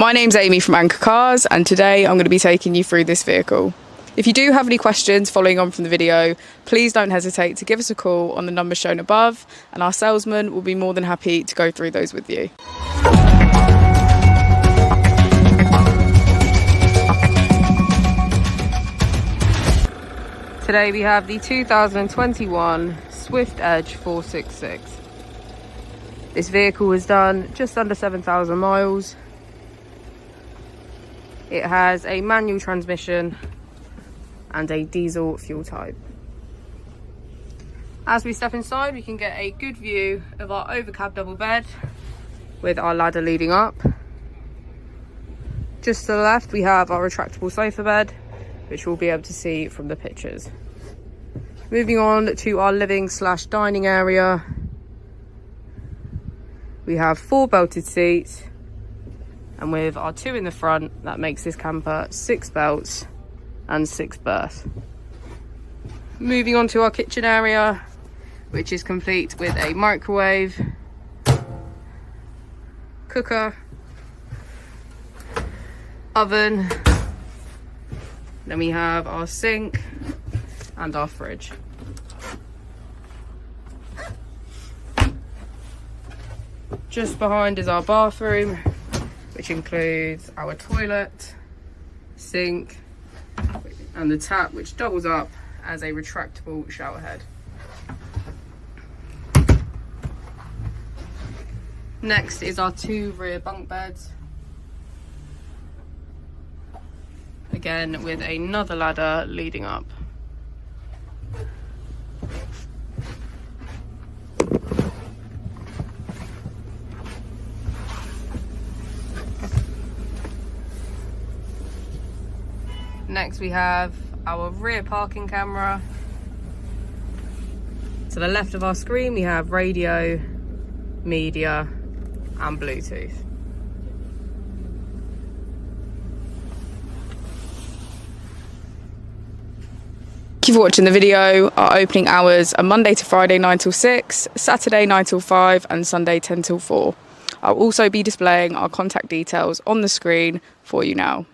My name's Amy from Anchor Cars, and today I'm going to be taking you through this vehicle. If you do have any questions following on from the video, please don't hesitate to give us a call on the number shown above, and our salesman will be more than happy to go through those with you. Today we have the 2021 Swift Edge 466. This vehicle was done just under 7,000 miles. It has a manual transmission and a diesel fuel type. As we step inside, we can get a good view of our overcab double bed with our ladder leading up. Just to the left, we have our retractable sofa bed, which we'll be able to see from the pictures. Moving on to our living / dining area, we have 4 belted seats, and with our 2 in the front, that makes this camper 6 belts and 6 berths. Moving on to our kitchen area, which is complete with a microwave, cooker, oven, then we have our sink and our fridge. Just behind is our bathroom, which includes our toilet, sink, and the tap, which doubles up as a retractable shower head. Next is our 2 rear bunk beds, again with another ladder leading up. Next we have our rear parking camera. To the left of our screen we have radio, media and Bluetooth. Thank you for watching the video. Our opening hours are Monday to Friday 9 till 6, Saturday 9 till 5 and Sunday 10 till 4. I'll also be displaying our contact details on the screen for you now.